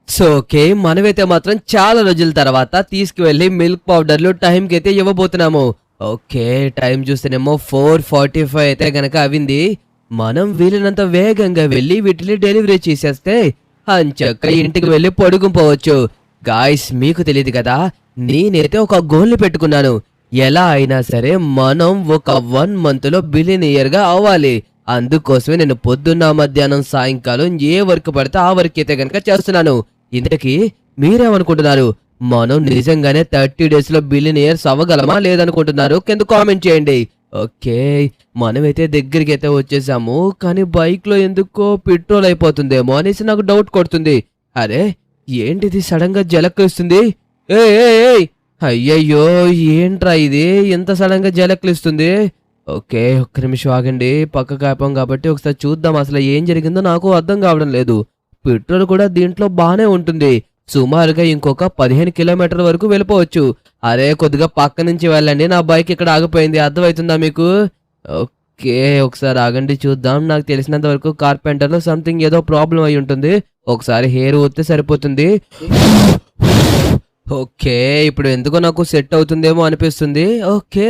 So okay, మనమైతే మాత్రం చాలా రోజుల తర్వాత తీసుకువెళ్ళి మిల్క్ పౌడర్లు టైంకి అయితే ఇవ్వబోతున్నాము. ఓకే, టైం చూస్తేనేమో 4:45 అయితే గనక అవింది. మనం వీలైనంత వేగంగా వెళ్ళి వీటిని డెలివరీ చేసేస్తే అంచక్క ఇంటికి వెళ్ళి పడుకుపోవచ్చు. గాయ్స్, మీకు తెలియదు కదా, నేనైతే ఒక గోల్ని పెట్టుకున్నాను. ఎలా అయినా సరే మనం ఒక 1 month లో బిలియనియర్ గా అవ్వాలి. అందుకోసమే నేను పొద్దున్న, మధ్యాహ్నం, సాయంకాలం ఏ వర్క్ పడితే ఆ వర్క్ అయితే గనక చేస్తున్నాను. ఇంతకీ మీరేమనుకుంటున్నారు? మనం నిజంగానే 30 days లో బిలియనియర్స్ అవ్వగలమా లేదనుకుంటున్నారు? కింద కామెంట్ చేయండి. ఓకే, మనమైతే దగ్గరికి అయితే వచ్చేసాము. కానీ బైక్ లో ఎందుకో పెట్రోల్ అయిపోతుందేమో అనేసి నాకు డౌట్ కొడుతుంది. అరే, ఏంటిది సడన్ గా జలక్కిస్తుంది? ఏ అయ్యయ్యో, ఏంట్రా ఇది ఇంత సడన్ గా జలక్కిస్తుంది? ఓకే, ఒక్క నిమిషం ఆగండి. పక్క కాపాం కాబట్టి ఒకసారి చూద్దాం అసలు ఏం జరిగిందో. నాకు అర్థం కావడం లేదు. పెట్రోల్ కూడా దీంట్లో బానే ఉంటుంది. సుమారుగా ఇంకొక 15 kilometerల వరకు వెళ్ళిపోవచ్చు. అరే, కొద్దిగా పక్క నుంచి వెళ్ళండి, నా బైక్ ఇక్కడ ఆగిపోయింది. అర్థమవుతుందా మీకు? ఓకే, ఒకసారి ఆగండి చూద్దాం. నాకు తెలిసినంత వరకు కార్పెంటర్లో సంథింగ్ ఏదో ప్రాబ్లం అయి ఉంటుంది. ఒకసారి హెయిర్ ఊస్తే సరిపోతుంది. ఓకే, ఇప్పుడు ఎందుకో నాకు సెట్ అవుతుందేమో అనిపిస్తుంది. ఓకే,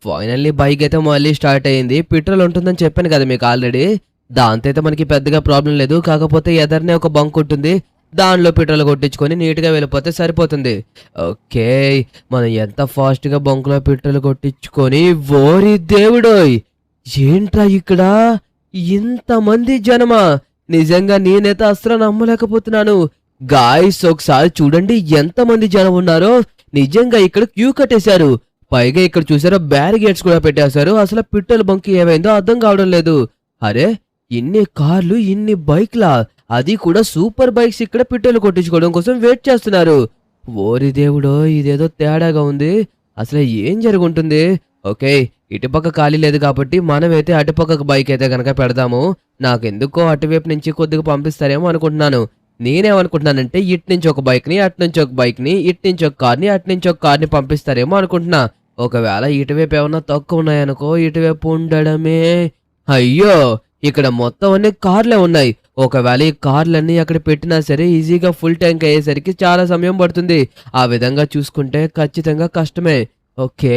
ఫైనల్లీ బైక్ అయితే మళ్ళీ స్టార్ట్ అయ్యింది. పెట్రోల్ ఉంటుందని చెప్పాను కదా మీకు ఆల్రెడీ. దాంతో అయితే మనకి పెద్దగా ప్రాబ్లం లేదు. కాకపోతే ఎదరనే ఒక బంక్ ఉంటుంది, దానిలో పెట్రోల్ కొట్టించుకొని నీట్గా వెళ్ళిపోతే సరిపోతుంది. ఓకే, మనం ఎంత ఫాస్ట్గా బంకులో పెట్రోల్ కొట్టించుకొని, ఓరి దేవుడోయ్, ఏంట్రా ఇక్కడ ఇంతమంది జనమా? నిజంగా నేనైతే అస్సలు నమ్మలేకపోతున్నాను. గాయ్స్, ఒకసారి చూడండి ఎంతమంది జనం ఉన్నారో. నిజంగా ఇక్కడ క్యూ కట్టేశారు. పైగా ఇక్కడ చూసారో బ్యారిగేట్స్ కూడా పెట్టేశారు. అసలు పెట్రోల్ బంక్ ఏమైందో అర్థం కావడం లేదు. అరే, ఇన్ని కార్లు, ఇన్ని బైక్లా, అది కూడా సూపర్ బైక్స్ ఇక్కడ పెట్రోల్ కొట్టించుకోవడం కోసం వెయిట్ చేస్తున్నారు. ఓరి దేవుడో, ఇదేదో తేడాగా ఉంది. అసలు ఏం జరుగుంటుంది? ఓకే, ఇటుపక్క ఖాళీ లేదు కాబట్టి మనమైతే అటుపక్క బైక్ అయితే కనుక పెడదాము. నాకెందుకో అటువైపు నుంచి కొద్దిగా పంపిస్తారేమో అనుకుంటున్నాను. నేనేమనుకుంటున్నానంటే ఇటు నుంచి ఒక బైక్ ని, అటు నుంచి ఒక బైక్ ని, ఇటు నుంచి ఒక కార్ని, అటు నుంచి ఒక కార్ని పంపిస్తారేమో అనుకుంటున్నా. ఒకవేళ ఇటువైపు ఏమన్నా తక్కువ ఉన్నాయనుకో, ఇటువైపు ఉండడమే. అయ్యో, ఇక్కడ మొత్తం అన్ని కార్లే ఉన్నాయి. ఒకవేళ ఈ కార్లన్నీ అక్కడ పెట్టినా సరే ఈజీగా ఫుల్ ట్యాంక్ అయ్యేసరికి చాలా సమయం పడుతుంది. ఆ విధంగా చూసుకుంటే ఖచ్చితంగా కష్టమే. ఓకే,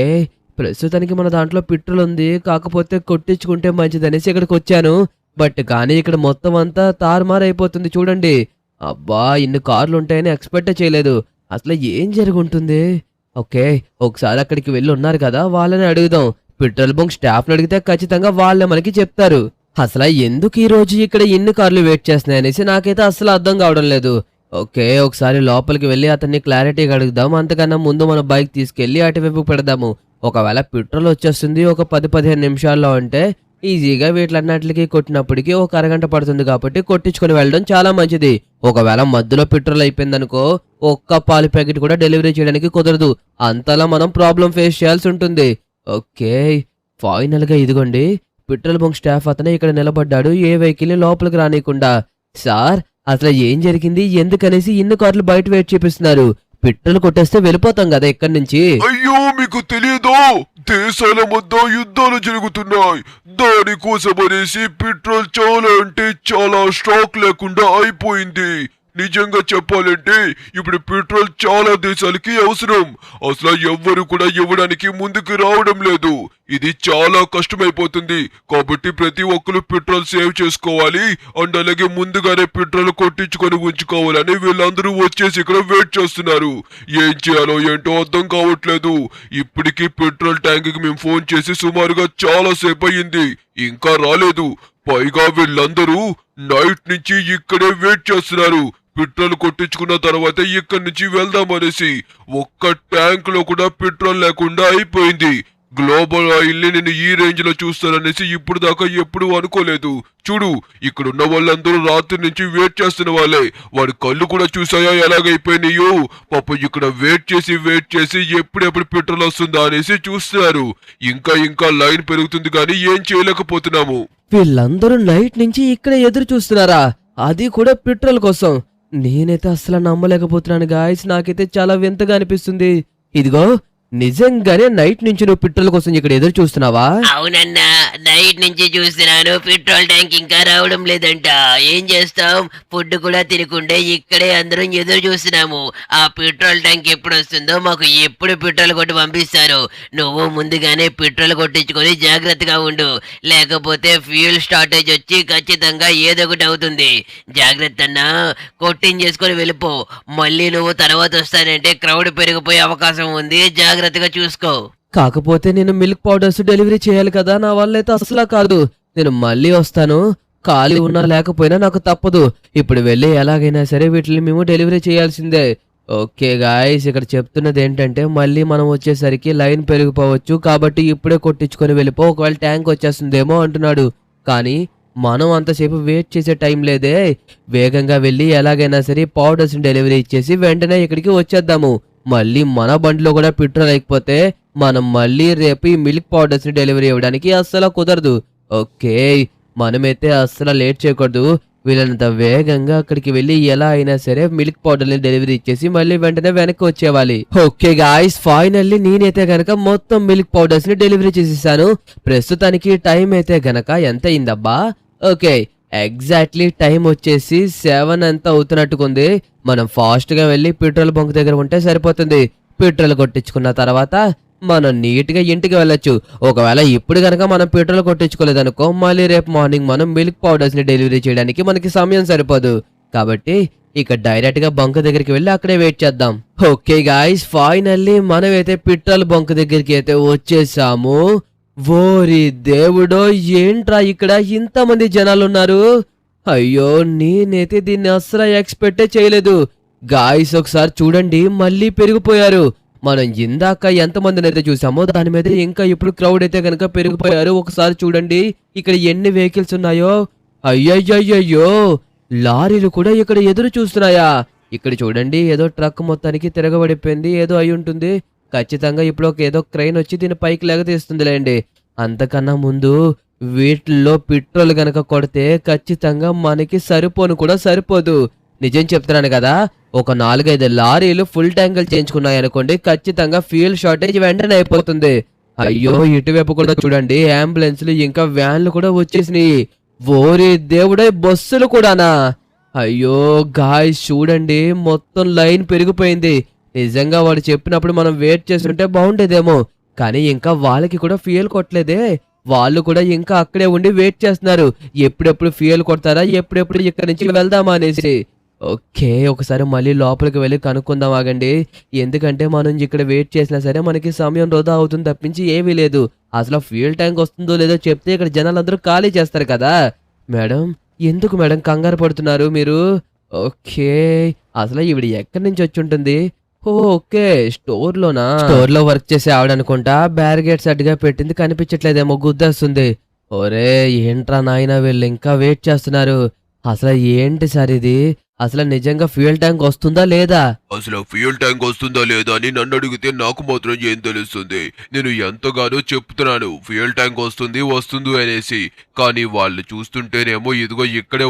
ప్రస్తుతానికి మన దాంట్లో పెట్రోల్ ఉంది, కాకపోతే కొట్టించుకుంటే మంచిదనేసి ఇక్కడికి వచ్చాను. బట్ కానీ ఇక్కడ మొత్తం అంతా తారుమారు అయిపోతుంది చూడండి. అబ్బా, ఇన్ని కార్లు ఉంటాయని ఎక్స్పెక్ట్ చేయలేదు. అసలు ఏం జరుగుంటుంది? ఓకే, ఒకసారి అక్కడికి వెళ్ళి ఉన్నారు కదా, వాళ్ళని అడుగుదాం. పెట్రోల్ బంక్ స్టాఫ్ని అడిగితే ఖచ్చితంగా వాళ్ళే మనకి చెప్తారు. అసలు ఎందుకు ఈ రోజు ఇక్కడ ఎన్ని కార్లు వెయిట్ చేస్తున్నాయి అనేసి నాకైతే అసలు అర్థం కావడం లేదు. ఓకే, ఒకసారి లోపలికి వెళ్ళి అతన్ని క్లారిటీగా అడుగుదాం. అంతకన్నా ముందు మన బైక్ తీసుకెళ్లి అటువైపు పెడదాము. ఒకవేళ పెట్రోల్ వచ్చేస్తుంది ఒక 10-15 నిమిషాల్లో అంటే ఈజీగా వీటిలన్నిటికి కొట్టినప్పటికీ ఒక అరగంట పడుతుంది. కాబట్టి కొట్టించుకొని వెళ్ళడం చాలా మంచిది. ఒకవేళ మధ్యలో పెట్రోల్ అయిపోయిందనుకో, ఒక్క పాలు ప్యాకెట్ కూడా డెలివరీ చేయడానికి కుదరదు. అంతలా మనం ప్రాబ్లం ఫేస్ చేయాల్సి ఉంటుంది. ఓకే, ఫైనల్ గా ఇదిగోండి, పెట్రోల్ బంక్ స్టాఫ్ అతనే ఇక్కడ నిలబడ్డాడు, ఏ వెహికల్ లోపలికి రానియకుండా. సార్, అసలు ఏం జరిగింది? ఎందుకనేసి ఇన్ని కార్లు బయట వెయిట్ చేపిస్తున్నారు? పెట్రోల్ కొట్టేస్తే వెళ్ళిపోతాం కదా ఇక్కడి నుంచి. అయ్యో, మీకు తెలియదు, దేశాల మధ్య యుద్ధాలు జరుగుతున్నాయి. దానికోసం అనేసి పెట్రోల్ చాలా అంటే చాలా స్టాక్ లేకుండా అయిపోయింది. నిజంగా చెప్పాలంటే ఇప్పుడు పెట్రోల్ చాలా దేశాలకి అవసరం. అసలు ఎవ్వరు కూడా ఇవ్వడానికి ముందుకు రావడం లేదు. ఇది చాలా కష్టమైపోతుంది. కాబట్టి ప్రతి ఒక్కరు పెట్రోల్ సేవ్ చేసుకోవాలి అండ్ అలాగే ముందుగానే పెట్రోల్ కొట్టించుకొని ఉంచుకోవాలని వీళ్ళందరూ వచ్చేసి ఇక్కడ వెయిట్ చేస్తున్నారు. ఏం చేయాలో ఏంటో అర్థం కావట్లేదు. ఇప్పటికీ పెట్రోల్ ట్యాంక్ కి మేము ఫోన్ చేసి సుమారుగా చాలా సేపు అయ్యింది, ఇంకా రాలేదు. పైగా వీళ్ళందరూ నైట్ నుంచి ఇక్కడే వెయిట్ చేస్తున్నారు. పెట్రోల్ కొట్టించుకున్న తర్వాత ఇక్కడి నుంచి వెళ్దామనేసి. ఒక్క ట్యాంక్ లో కూడా పెట్రోల్ లేకుండా అయిపోయింది. గ్లోబల్ ఆయిల్ ని నేను ఈ రేంజ్ లో చూస్తాననేసి ఇప్పుడు దాకా ఎప్పుడు అనుకోలేదు. చూడు, ఇక్కడ ఉన్న వాళ్ళందరూ రాత్రి నుంచి వెయిట్ చేస్తున్న వాళ్ళే. వాడి కళ్ళు కూడా చూసాయా ఎలాగైపోయినాయో? పాప ఇక్కడ వెయిట్ చేసి ఎప్పుడెప్పుడు పెట్రోల్ వస్తుందా అనేసి చూస్తున్నారు. ఇంకా లైన్ పెరుగుతుంది కానీ ఏం చేయలేకపోతున్నాము. వీళ్ళందరూ నైట్ నుంచి ఇక్కడ ఎదురు చూస్తున్నారా? అది కూడా పెట్రోల్ కోసం. నేనైతే అసలు నమ్మలేకపోతున్నాను గాయస్. నాకైతే చాలా వింతగా అనిపిస్తుంది. ఇదిగో, నిజంగానే నైట్ నుంచి నువ్వు పెట్రోల్ కోసం ఇక్కడ ఎదురు చూస్తున్నావా? అవునన్నా, నైట్ నుంచి చూస్తున్నాను పెట్రోల్ ట్యాంక్ ఇంకా రావడం లేదంట. ఏం చేస్తాం, ఫుడ్ కూడా తినకుండే ఇక్కడే అందరం ఎదురు చూస్తున్నాము. ఆ పెట్రోల్ ట్యాంక్ ఎప్పుడు వస్తుందో, మాకు ఎప్పుడు పెట్రోల్ కొట్టి పంపిస్తారు. నువ్వు ముందుగానే పెట్రోల్ కొట్టించుకొని జాగ్రత్తగా ఉండు, లేకపోతే ఫ్యూల్ షార్టేజ్ వచ్చి ఖచ్చితంగా ఏదో ఒకటి అవుతుంది. జాగ్రత్త అన్నా, కొట్టించేసుకొని వెళ్ళిపో. మళ్ళీ నువ్వు తర్వాత వస్తానంటే క్రౌడ్ పెరిగిపోయే అవకాశం ఉంది, జాగ్రత్తగా చూసుకో. కాకపోతే నేను మిల్క్ పౌడర్స్ డెలివరీ చేయాలి కదా, నా వల్ల అయితే అసలు కాదు. నేను మళ్ళీ వస్తాను, ఖాళీ ఉన్నా లేకపోయినా నాకు తప్పదు. ఇప్పుడు వెళ్ళి ఎలాగైనా సరే వీటిని మేము డెలివరీ చేయాల్సిందే. ఓకే గాయ్స్, ఇక్కడ చెప్తున్నది ఏంటంటే మళ్ళీ మనం వచ్చేసరికి లైన్ పెరిగిపోవచ్చు, కాబట్టి ఇప్పుడే కొట్టించుకొని వెళ్ళిపో, ఒకవేళ ట్యాంక్ వచ్చేస్తుందేమో అంటున్నాడు. కానీ మనం అంతసేపు వెయిట్ చేసే టైం లేదే. వేగంగా వెళ్ళి ఎలాగైనా సరే పౌడర్స్ డెలివరీ ఇచ్చేసి వెంటనే ఇక్కడికి వచ్చేద్దాము. మళ్ళీ మన బండిలో కూడా పెట్రోల్ అయిపోతే మనం మళ్ళీ రేపు ఈ మిల్క్ పౌడర్స్ ని డెలివరీ ఇవ్వడానికి అస్సలు కుదరదు. ఓకే, మనమైతే అస్సలు లేట్ చేయకూడదు. వీళ్ళంత వేగంగా అక్కడికి వెళ్ళి ఎలా అయినా సరే మిల్క్ పౌడర్ ని డెలివరీ ఇచ్చేసి మళ్ళీ వెంటనే వెనక్కి వచ్చేవాలి. ఓకే గాయ్స్, ఫైనల్లీ నేనైతే గనక మొత్తం మిల్క్ పౌడర్స్ ని డెలివరీ చేసేసాను. ప్రస్తుతానికి టైం అయితే గనక ఎంత అయిందబ్బా? ఓకే, ఎగ్జాక్ట్లీ టైం వచ్చేసి 7 అంత అవుతున్నట్టుకుంది. మనం ఫాస్ట్ గా వెళ్ళి పెట్రోల్ బంక్ దగ్గర ఉంటే సరిపోతుంది. పెట్రోల్ కొట్టించుకున్న తర్వాత మనం నీట్ గా ఇంటికి వెళ్ళొచ్చు. ఒకవేళ ఇప్పుడు గనక మనం పెట్రోల్ కొట్టించుకోలేదనుకో, మళ్ళీ రేపు మార్నింగ్ మనం మిల్క్ పౌడర్స్ ని డెలివరీ చేయడానికి మనకి సమయం సరిపోదు. కాబట్టి ఇక డైరెక్ట్ గా బంక్ దగ్గరికి వెళ్ళి అక్కడే వెయిట్ చేద్దాం. ఓకే గాయ్స్, ఫైనల్లీ మనమైతే పెట్రోల్ బంక్ దగ్గరికి అయితే వచ్చేసాము. ఓరి దేవుడో, ఏంట్రా ఇక్కడ ఇంతమంది జనాలు ఉన్నారు? అయ్యో, నేనైతే దీన్ని అస్సలు ఎక్స్పెక్టే చేయలేదు. గాయ్స్ ఒకసారి చూడండి, మళ్ళీ పెరిగిపోయారు. మనం ఇందాక ఎంతమందిని అయితే చూసామో దాని మీద ఇంకా ఇప్పుడు క్రౌడ్ అయితే కనుక పెరిగిపోయారు. ఒకసారి చూడండి ఇక్కడ ఎన్ని వెహికల్స్ ఉన్నాయో. అయ్యయ్యయ్యో, లారీలు కూడా ఇక్కడ ఎదురు చూస్తున్నాయా? ఇక్కడ చూడండి, ఏదో ట్రక్ మొత్తానికి తిరగబడిపోయింది, ఏదో అయి ఉంటుంది. ఖచ్చితంగా ఇప్పుడు ఏదో క్రైన్ వచ్చి దీని పైకి లేగతీస్తుందిలేండి. అంతకన్నా ముందు వీటిల్లో పెట్రోల్ గనక కొడితే ఖచ్చితంగా మనకి సరిపోను కూడా సరిపోదు. నిజం చెప్తున్నాను కదా, ఒక 4-5 లారీలు ఫుల్ ట్యాంకులు చేయించుకున్నాయనుకోండి, ఖచ్చితంగా ఫ్యూయల్ షార్టేజ్ వెంటనే అయిపోతుంది. అయ్యో, ఇటువైపు కూడా చూడండి, అంబులెన్స్లు ఇంకా వ్యాన్లు కూడా వచ్చేసినాయి. ఓరి దేవుడే, బస్సులు కూడానా? అయ్యో గాయ్స్ చూడండి, మొత్తం లైన్ పెరిగిపోయింది. నిజంగా వాడు చెప్పినప్పుడు మనం వెయిట్ చేస్తుంటే బాగుండేదేమో, కానీ ఇంకా వాళ్ళకి కూడా ఫ్యూయల్ కొట్టలేదే. వాళ్ళు కూడా ఇంకా అక్కడే ఉండి వెయిట్ చేస్తున్నారు, ఎప్పుడెప్పుడు ఫ్యూయల్ కొడతారా, ఎప్పుడెప్పుడు ఇక్కడి నుంచి వెళ్దామా అనేసి. ఓకే, ఒకసారి మళ్ళీ లోపలికి వెళ్ళి కనుక్కుందాం, ఆగండి. ఎందుకంటే మనం ఇక్కడ వెయిట్ చేసినా సరే మనకి సమయం వృధా అవుతుంది తప్పించి ఏమీ లేదు. అసలు ఫ్యూయల్ ట్యాంక్ వస్తుందో లేదో చెప్తే ఇక్కడ జనాలందరూ ఖాళీ చేస్తారు కదా. మేడం, ఎందుకు మేడం కంగారు పడుతున్నారు మీరు? ఓకే, అసలు ఈవిడ ఎక్కడి నుంచి వచ్చి ఉంటుంది? ఓకే, స్టోర్ లో వర్క్ చేసే ఆవిడనుకుంటా. బ్యారిగేట్స్ అడ్డుగా పెట్టింది, కనిపించట్లేదేమో, గుద్దేస్తుంది. ఒరే ఏంట్రా నాయన, వీళ్ళు ఇంకా వెయిట్ చేస్తున్నారు. అసలు ఏంటి సార్ ఇది? అసలు నిజంగా ఫ్యూయల్ ట్యాంక్ వస్తుందా లేదా? అసలు ఫ్యూయల్ ట్యాంక్ వస్తుందా లేదా అని నన్ను అడిగితే నాకు మాత్రం ఏం తెలుస్తుంది? నేను ఎంతగానో చెప్తున్నాను ఫ్యూయల్ ట్యాంక్ వస్తుంది అనేసి. కానీ వాళ్ళు చూస్తుంటేనేమో ఇదిగో ఇక్కడే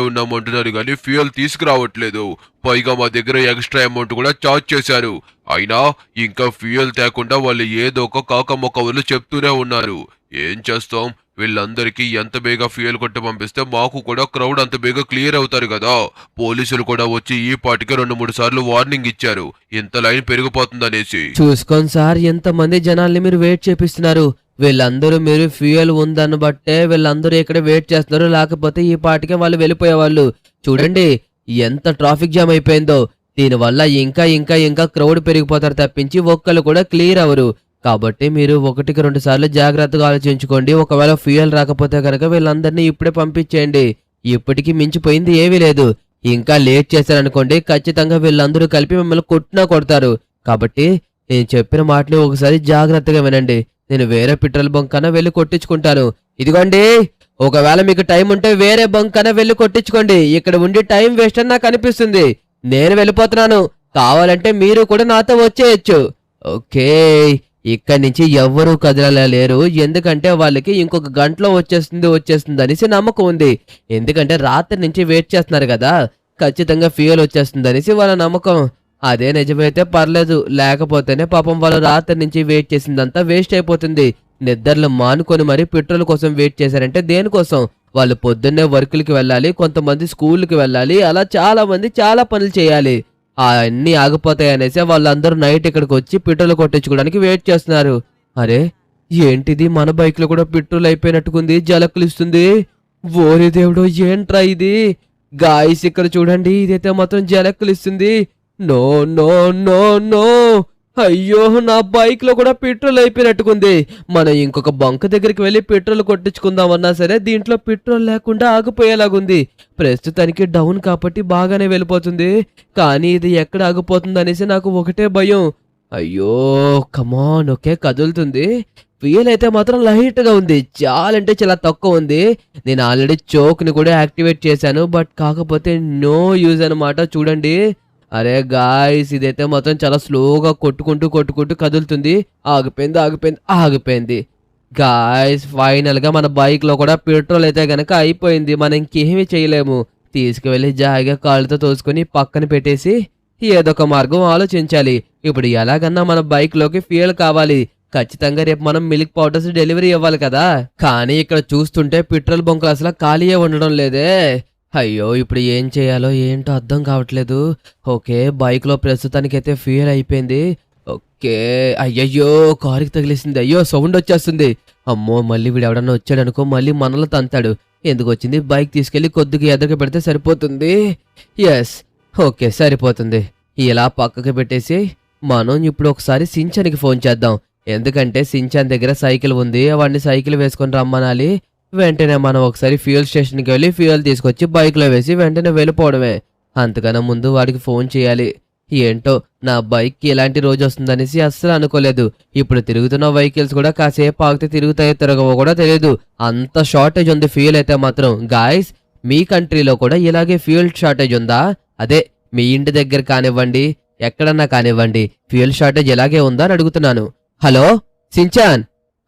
ఉన్నాం అంటున్నారు, కానీ ఫ్యూయల్ తీసుకురావట్లేదు. పైగా మా దగ్గర ఎక్స్ట్రా అమౌంట్ కూడా చార్జ్ చేశారు. అయినా ఇంకా ఫ్యూయల్ తేకుండా వాళ్ళు ఏదో ఒక కాకమ్మ కవర్లు చెప్తూనే ఉన్నారు. ఏం చేస్తాం, వీళ్ళందరికీ ఎంత బేగా ఫ్యూయల్ కొట్టి పంపిస్తే మాకు కూడా క్రౌడ్ అంత బేగా క్లియర్ అవుతారు కదా. పోలీసులు కూడా వచ్చి ఈ పాటికి 2-3 సార్లు వార్నింగ్ ఇచ్చారు, ఇంత లైన్ పెరిగిపోతుందనేసి. చూసుకోండి సార్, ఎంతమంది జనాల్ని మీరు వెయిట్ చేపిస్తున్నారు. వీళ్ళందరూ మీరు ఫ్యూయల్ ఉందని బట్టే వీళ్ళందరూ ఇక్కడ వెయిట్ చేస్తున్నారు, లేకపోతే ఈ పాటికే వాళ్ళు వెళ్ళిపోయేవాళ్ళు. చూడండి ఎంత ట్రాఫిక్ జామ్ అయిపోయిందో. దీనివల్ల ఇంకా క్రౌడ్ పెరిగిపోతారు తప్పించి ఒక్కళ్ళు కూడా క్లియర్ అవరు. కాబట్టి మీరు 1-2 సార్లు జాగ్రత్తగా ఆలోచించుకోండి. ఒకవేళ ఫ్యూయల్ రాకపోతే కనుక వీళ్ళందరినీ ఇప్పుడే పంపించేయండి. ఇప్పటికీ మించిపోయింది ఏమీ లేదు. ఇంకా లేట్ చేశారనుకోండి, ఖచ్చితంగా వీళ్ళందరూ కలిపి మిమ్మల్ని కొట్టినా కొడతారు. కాబట్టి నేను చెప్పిన మాటని ఒకసారి జాగ్రత్తగా వినండి. నేను వేరే పెట్రోల్ బంక్ కన్నా వెళ్ళి కొట్టించుకుంటాను. ఇదిగోండి, ఒకవేళ మీకు టైం ఉంటే వేరే బంక్ కన్నా వెళ్ళి కొట్టించుకోండి. ఇక్కడ ఉండి టైం వేస్ట్ అని నాకు అనిపిస్తుంది. నేను వెళ్ళిపోతున్నాను, కావాలంటే మీరు కూడా నాతో వచ్చేయచ్చు. ఓకే, ఇక్కడి నుంచి ఎవ్వరూ కదలలేరు, ఎందుకంటే వాళ్ళకి ఇంకొక గంటలో వచ్చేస్తుంది అనేసి నమ్మకం ఉంది. ఎందుకంటే రాత్రి నుంచి వెయిట్ చేస్తున్నారు కదా, ఖచ్చితంగా ఫ్యూయల్ వచ్చేస్తుంది అనేసి వాళ్ళ నమ్మకం. అదే నిజమైతే పర్లేదు, లేకపోతేనే పాపం వాళ్ళు రాత్రి నుంచి వెయిట్ చేసిందంతా వేస్ట్ అయిపోతుంది. నిద్రలు మానుకొని మరీ పెట్రోల్ కోసం వెయిట్ చేశారంటే దేనికోసం? వాళ్ళు పొద్దున్నే వర్కులకి వెళ్ళాలి, కొంతమంది స్కూల్కి వెళ్ళాలి, అలా చాలా మంది చాలా పనులు చేయాలి. అన్నీ ఆగిపోతాయి అనేసి వాళ్ళందరూ నైట్ ఇక్కడికి వచ్చి పెట్రోల్ కొట్టించుకోవడానికి వెయిట్ చేస్తున్నారు. అరే ఏంటిది, మన బైక్ లో కూడా పెట్రోల్ అయిపోయినట్టుకుంది, జలకులు ఇస్తుంది. ఓరి దేవుడు, ఏంట్రా ఇది? గాయస్ ఇక్కడ చూడండి, ఇదైతే మాత్రం జలకులు ఇస్తుంది. నో నో నో నో, అయ్యో నా బైక్ లో కూడా పెట్రోల్ అయిపోయినట్టుకుంది. మనం ఇంకొక బంక్ దగ్గరికి వెళ్ళి పెట్రోల్ కొట్టించుకుందామన్నా సరే దీంట్లో పెట్రోల్ లేకుండా ఆగిపోయేలాగుంది. ప్రస్తుతానికి డౌన్ కాబట్టి బాగానే వెళ్ళిపోతుంది, కానీ ఇది ఎక్కడ ఆగిపోతుంది అనేసి నాకు ఒకటే భయం. అయ్యో కమాన్, ఓకే కదులుతుంది. ఫ్యూయల్ అయితే మాత్రం లైట్ గా ఉంది, చాలా అంటే చాలా తక్కువ ఉంది. నేను ఆల్రెడీ చోక్ ని కూడా యాక్టివేట్ చేశాను, బట్ కాకపోతే నో యూజ్ అనమాట. చూడండి, అరే గాయ్స్ ఇదైతే మాత్రం చాలా స్లోగా కొట్టుకుంటూ కదులుతుంది. ఆగిపోయింది గాయ్స్. ఫైనల్ గా మన బైక్ లో కూడా పెట్రోల్ అయితే గనక అయిపోయింది. మనం ఇంకేమీ చేయలేము. తీసుకువెళ్ళి జాయిగా కాళ్ళతో తోసుకొని పక్కన పెట్టేసి ఏదో ఒక మార్గం ఆలోచించాలి. ఇప్పుడు ఎలాగన్నా మన బైక్ లోకి ఫ్యూయల్ కావాలి. ఖచ్చితంగా రేపు మనం మిల్క్ పౌడర్స్ డెలివరీ ఇవ్వాలి కదా. కానీ ఇక్కడ చూస్తుంటే పెట్రోల్ బంకులు అసలు ఖాళీయే ఉండడం లేదే. అయ్యో ఇప్పుడు ఏం చేయాలో ఏంటో అర్థం కావట్లేదు. ఓకే బైక్ లో ప్రస్తుతానికి అయితే ఫ్యూయల్ అయిపోయింది. ఓకే అయ్యయ్యో కారుకి తగిలేసింది. అయ్యో సౌండ్ వచ్చేస్తుంది. అమ్మో మళ్ళీ వీడు ఎవడన్నా వచ్చాడు అనుకో, మళ్ళీ మనలో తంతాడు. ఎందుకు వచ్చింది, బైక్ తీసుకెళ్లి కొద్దిగా ఎదురుగా పెడితే సరిపోతుంది. ఎస్ ఓకే సరిపోతుంది. ఇలా పక్కకి పెట్టేసి మనం ఇప్పుడు ఒకసారి సించానికి ఫోన్ చేద్దాం. ఎందుకంటే సించాన్ దగ్గర సైకిల్ ఉంది, వాడిని సైకిల్ వేసుకొని రమ్మనాలి. వెంటనే మనం ఒకసారి ఫ్యూయల్ స్టేషన్కి వెళ్ళి ఫ్యూయల్ తీసుకొచ్చి బైక్లో వేసి వెంటనే వెళ్ళిపోవడమే. అంతకన్నా ముందు వాడికి ఫోన్ చేయాలి. ఏంటో నా బైక్కి ఇలాంటి రోజు వస్తుందనేసి అస్సలు అనుకోలేదు. ఇప్పుడు తిరుగుతున్న వెహికల్స్ కూడా కాసేపు ఆగితే తిరుగుతాయో తిరగవో కూడా తెలియదు, అంత షార్టేజ్ ఉంది ఫ్యూయల్ అయితే మాత్రం. గాయస్ మీ కంట్రీలో కూడా ఇలాగే ఫ్యూయల్ షార్టేజ్ ఉందా? అదే మీ ఇంటి దగ్గర కానివ్వండి, ఎక్కడన్నా కానివ్వండి, ఫ్యూయల్ షార్టేజ్ ఎలాగే ఉందా అని అడుగుతున్నాను. హలో సించాన్,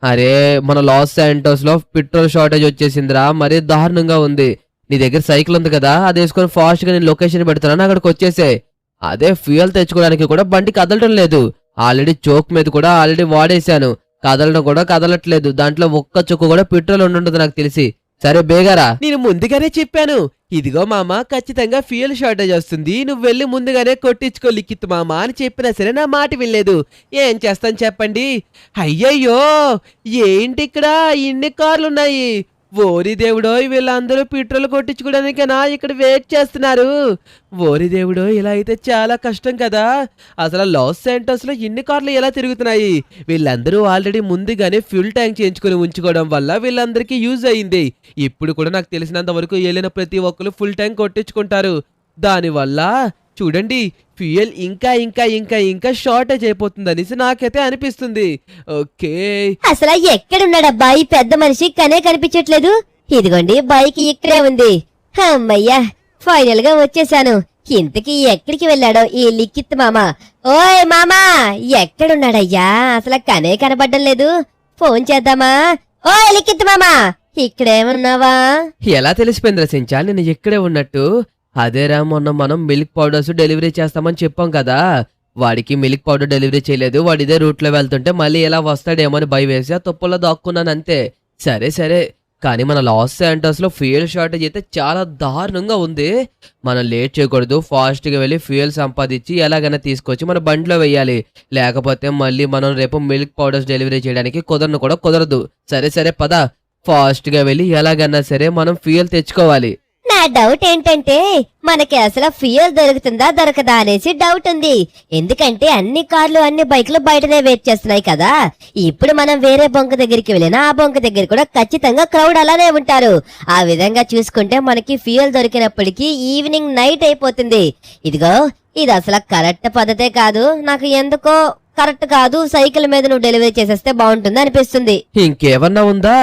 అరే మన లాస్ శాంటోస్ లో పెట్రోల్ షార్టేజ్ వచ్చేసిందిరా, మరీ దారుణంగా ఉంది. నీ దగ్గర సైకిల్ ఉంది కదా, అది వేసుకొని ఫాస్ట్ గా నేను లొకేషన్ పెడతాను, అక్కడికి వచ్చేసే. అదే ఫ్యూయల్ తెచ్చుకోవడానికి కూడా బండి కదలటం లేదు. ఆల్రెడీ చోక్ మీద కూడా ఆల్రెడీ వాడేశాను, కదలడం కూడా కదలట్లేదు. దాంట్లో ఒక్క చుక్క కూడా పెట్రోల్ ఉండుండదు నాకు తెలిసి. సరే బేగారా, నేను ముందుగానే చెప్పాను. ఇదిగో మామ ఖచ్చితంగా ఫ్యూయల్ షార్టేజ్ వస్తుంది, నువ్వు వెళ్ళి ముందుగానే కొట్టించుకో లిఖిత్ మామ అని చెప్పినా సరే నా మాట వినలేదు. ఏం చేస్తాను చెప్పండి. అయ్యయ్యో ఏంటి ఇక్కడ ఇన్ని కార్లున్నాయి. ఓరి దేవుడో, వీళ్ళందరూ పెట్రోల్ కొట్టించుకోవడానికేనా ఇక్కడ వెయిట్ చేస్తున్నారు. ఓరి దేవుడో, ఇలా అయితే చాలా కష్టం కదా. అసలు లాస్ శాంటోస్ లో ఇన్ని కార్లు ఎలా తిరుగుతున్నాయి? వీళ్ళందరూ ఆల్రెడీ ముందుగానే ఫ్యూల్ ట్యాంక్ చేయించుకుని ఉంచుకోవడం వల్ల వీళ్ళందరికీ యూజ్ అయింది. ఇప్పుడు కూడా నాకు తెలిసినంత వరకు వెళ్ళిన ప్రతి ఒక్కరు ఫుల్ ట్యాంక్ కొట్టించుకుంటారు. దానివల్ల చూడండి ఫ్యూయల్ ఇంకా ఇంకా ఇంకా ఇంకా షార్టేజ్ అయిపోతుంది అనేసి నాకైతే అనిపిస్తుంది. ఓకే అసలు ఎక్కడున్నాడబ్బా ఈ పెద్ద మనిషి? కనే కనిపించట్లేదు. ఇదిగోండి బైక్ ఇక్కడే ఉంది. అమ్మయ్యా ఫైనల్ గా వచ్చేసాను. ఇంతకీ ఎక్కడికి వెళ్ళాడో ఈ లిఖిత్ మామ? ఓయ్ మామా ఎక్కడున్నాడయ్యా? అసలు కనే కనబడ్డం లేదు. ఫోన్ చేద్దామా? ఓయ్ లిఖిత్ మామా ఇక్కడేమన్నావా? ఎలా తెలిసిపోయిందిరా సించాన్ నేను ఇక్కడే ఉన్నట్టు? అదేరా మొన్న మనం మిల్క్ పౌడర్స్ డెలివరీ చేస్తామని చెప్పాం కదా, వాడికి మిల్క్ పౌడర్ డెలివరీ చేయలేదు. వాడు ఇదే రూట్ లో వెళ్తుంటే మళ్ళీ ఎలా వస్తాడేమో అని భయం వేసి ఆ తుప్పల్లో దాక్కున్నాను అంతే. సరే కానీ మన లాస్ శాంటోస్ లో ఫ్యూయల్ షార్టేజ్ అయితే చాలా దారుణంగా ఉంది. మనం లేట్ చేయకూడదు, ఫాస్ట్ గా వెళ్ళి ఫ్యూయల్ సంపాదించి ఎలాగైనా తీసుకొచ్చి మన బండిలో వేయాలి. లేకపోతే మళ్ళీ మనం రేపు మిల్క్ పౌడర్స్ డెలివరీ చేయడానికి కుదరదు. సరే పద, ఫాస్ట్ గా వెళ్ళి ఎలాగైనా సరే మనం ఫ్యూయల్ తెచ్చుకోవాలి. నా డౌట్ ఏంటంటే మనకి అసలు ఫ్యూయల్ దొరుకుతుందా దొరకదా అనేసి డౌట్ ఉంది. ఎందుకంటే అన్ని కార్లు అన్ని బైక్లు బయటనే వెయిట్ చేస్తున్నాయి కదా. ఇప్పుడు మనం వేరే బొంక దగ్గరికి వెళ్ళినా ఆ బొంక దగ్గర కూడా ఖచ్చితంగా క్రౌడ్ అలానే ఉంటారు. ఆ విధంగా చూసుకుంటే మనకి ఫ్యూయల్ దొరికినప్పటికీ ఈవినింగ్ నైట్ అయిపోతుంది. ఇదిగో ఇది అసలు కరెక్ట్ పద్ధతే కాదు. నాకు ఎందుకో కరెక్ట్ కాదు. సైకిల్ మీద నువ్వు డెలివరీ చేసేస్తే బాగుంటుంది అనిపిస్తుంది. ఇంకేమన్నా ఉందా?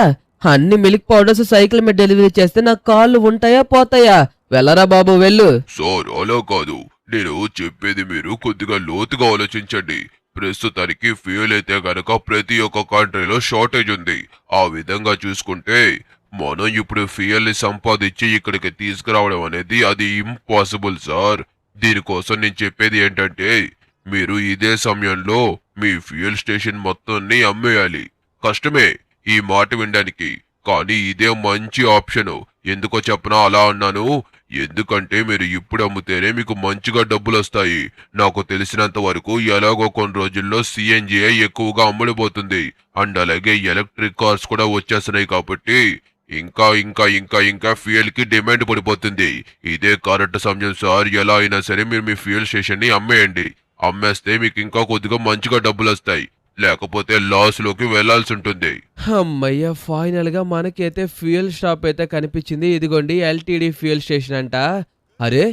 అన్ని మిల్క్ పౌడర్స్ సైకిల్ మీద డెలివరీ చేస్తే నా కాళ్ళు ఉంటాయా పోతాయా? వెళ్ళరా బాబు వెళ్ళు. సార్ అలా కాదు, నేను చెప్పేది మీరు కొద్దిగా లోతుగా ఆలోచించండి. ప్రస్తుతానికి ఫ్యూయల్ అయితే గనక ప్రతి ఒక్క కంట్రీలో షార్టేజ్ ఉంది. ఆ విధంగా చూసుకుంటే మనం ఇప్పుడు ఫ్యూయల్ ని సంపాదించి ఇక్కడికి తీసుకురావడం అనేది అది ఇంపాసిబుల్ సార్. దీనికోసం నేను చెప్పేది ఏంటంటే మీరు ఇదే సమయంలో మీ ఫ్యూయల్ స్టేషన్ మొత్తాన్ని అమ్మేయాలి. కష్టమే ఈ మాట వినడానికి, కానీ ఇదే మంచి ఆప్షను. ఎందుకో చెప్పనా అలా అన్నాను? ఎందుకంటే మీరు ఇప్పుడు అమ్మితేనే మీకు మంచిగా డబ్బులొస్తాయి. నాకు తెలిసినంత వరకు ఎలాగో కొన్ని రోజుల్లో సిఎన్జిఏ ఎక్కువగా అమ్ముడుపోతుంది. అండ్ అలాగే ఎలక్ట్రిక్ కార్స్ కూడా వచ్చేస్తున్నాయి కాబట్టి ఇంకా ఇంకా ఇంకా ఇంకా ఫ్యూయల్ కి డిమాండ్ పడిపోతుంది. ఇదే కరెక్ట్ సమయం సార్. ఎలా అయినా సరే మీరు మీ ఫ్యూయల్ స్టేషన్ ని అమ్మేయండి. అమ్మేస్తే మీకు ఇంకా కొద్దిగా మంచిగా డబ్బులొస్తాయి. లేకపోతే లాస్ లోకి వెళ్లాల్సి ఉంటుంది. అమ్మయ్య, ఫైనల్ గా మనకైతే ఫ్యూయల్ షాప్ అయితే కనిపించింది. ఇదిగోండి ఎల్టీడీ ఫ్యూయల్ స్టేషన్ అంట. అరే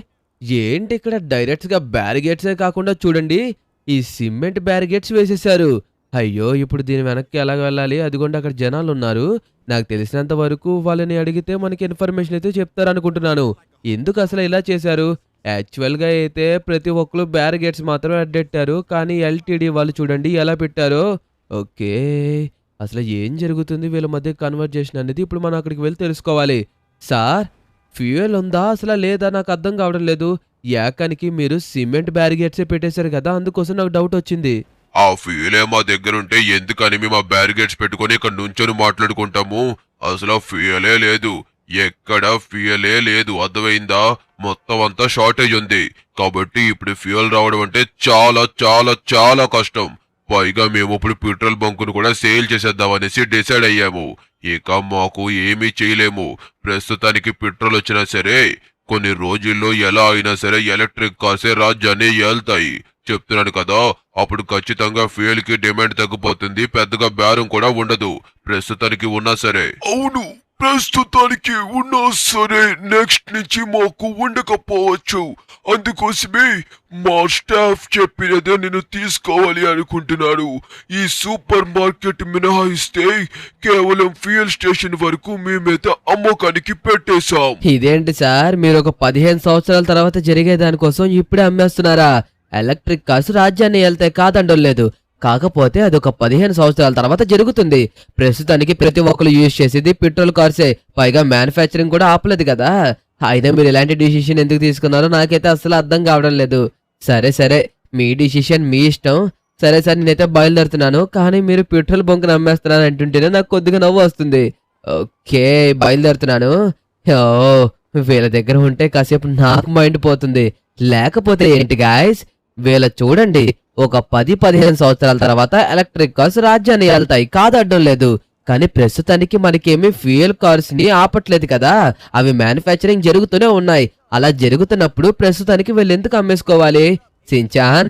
ఏంటి ఇక్కడ డైరెక్ట్ గా బ్యారిగేట్సే కాకుండా చూడండి ఈ సిమెంట్ బ్యారిగేట్స్ వేసేసారు. అయ్యో, ఇప్పుడు దీని వెనక్కి ఎలా వెళ్ళాలి? అదిగోండి అక్కడ జనాలు ఉన్నారు. నాకు తెలిసినంత వరకు వాళ్ళని అడిగితే మనకి ఇన్ఫర్మేషన్ అయితే చెప్తారనుకుంటున్నాను. ఎందుకు అసలు ఇలా చేశారు? యాక్చువల్గా అయితే ప్రతి ఒక్కరు బ్యారిగేట్స్ మాత్రమే అడ్డెట్టారు, కానీ ఎల్టీడీ వాళ్ళు చూడండి ఎలా పెట్టారో. ఓకే, అసలు ఏం జరుగుతుంది వీళ్ళ మధ్య కన్వర్జేషన్ అనేది ఇప్పుడు మనం అక్కడికి వెళ్ళి తెలుసుకోవాలి. సార్, ఫ్యూయల్ ఉందా అసలు లేదా నాకు అర్థం కావడం లేదు. ఏకానికి మీరు సిమెంట్ బ్యారిగేట్సే పెట్టేశారు కదా, అందుకోసం నాకు డౌట్ వచ్చింది. ఆ ఫ్యూయలే మా దగ్గరుంటే ఎందుకని మేము ఆ బ్యారిగేట్స్ పెట్టుకొని ఇక్కడ నుంచొని మాట్లాడుకుంటాము? అసలు ఆ ఫ్యూయలే లేదు. ఎక్కడ ఫ్యూయలే లేదు, అర్థమైందా? మొత్తం అంతా షార్టేజ్ ఉంది. కాబట్టి ఇప్పుడు ఫ్యూయల్ రావడం అంటే చాలా చాలా చాలా కష్టం. పైగా మేము ఇప్పుడు పెట్రోల్ బంకును కూడా సేల్ చేసేద్దామనేసి డిసైడ్ అయ్యాము. ఇక మాకు ఏమీ చేయలేము. ప్రస్తుతానికి పెట్రోల్ వచ్చినా సరే కొన్ని రోజుల్లో ఎలా అయినా సరే ఎలక్ట్రిక్ కార్సే రాజ్యాన్ని ఏల్తాయి. చెప్తున్నాను కదా, అప్పుడు ఖచ్చితంగా ఫ్యూయల్ కి డిమాండ్ తగ్గిపోతుంది. పెద్దగా బేరం కూడా ఉండదు ప్రస్తుతానికి ఉన్నా సరే. అవును, ప్రస్తుతానికి ఉన్నా సరే నెక్స్ట్ నుంచి మాకు ఉండకపోవచ్చు. అందుకోసమే మా స్టాఫ్ చెప్పినదే నేను తీసుకోవాలి అనుకుంటున్నాను. ఈ సూపర్ మార్కెట్ మినహాయిస్తే కేవలం ఫ్యూయల్ స్టేషన్ వరకు మేమైతే అమ్మకానికి పెట్టేశాం. ఇదేంటి సార్, మీరు ఒక 15 సంవత్సరాల తర్వాత జరిగే దానికోసం ఇప్పుడే అమ్మేస్తున్నారా? ఎలక్ట్రిక్ కార్స్ రాజ్యాన్ని వెళ్తే కాదండం లేదు, కాకపోతే అదొక 15 సంవత్సరాల తర్వాత జరుగుతుంది. ప్రస్తుతానికి ప్రతి ఒక్కరు యూజ్ చేసేది పెట్రోల్ కార్సే, పైగా మ్యానుఫ్యాక్చరింగ్ కూడా ఆపలేదు కదా. అయినా మీరు ఇలాంటి డిసిషన్ ఎందుకు తీసుకున్నారో నాకైతే అసలు అర్థం కావడం లేదు. సరే సరే, మీ డిసిషన్ మీ ఇష్టం. సరే సరే, నేనైతే బయలుదేరుతున్నాను. కానీ మీరు పెట్రోల్ బంకును అమ్మేస్తున్నాను అంటుంటేనే నాకు కొద్దిగా నవ్వు వస్తుంది. ఓకే, బయలుదేరుతున్నాను. ఓ, వీళ్ళ దగ్గర ఉంటే కాసేపు నాకు మైండ్ పోతుంది. లేకపోతే ఏంటి గాయస్, వీళ్ళ చూడండి ఒక 10-15 సంవత్సరాల తర్వాత ఎలక్ట్రిక్ కార్స్ రాజ్యాన్ని వెళ్తాయి, కాదడ్డం లేదు. కానీ ప్రస్తుతానికి మనకేమీ ఫ్యూయల్ కార్స్ ని ఆపట్లేదు కదా, అవి మ్యానుఫ్యాక్చరింగ్ జరుగుతూనే ఉన్నాయి. అలా జరుగుతున్నప్పుడు ప్రస్తుతానికి వీళ్ళు ఎందుకు అమ్మేసుకోవాలి? సించాన్,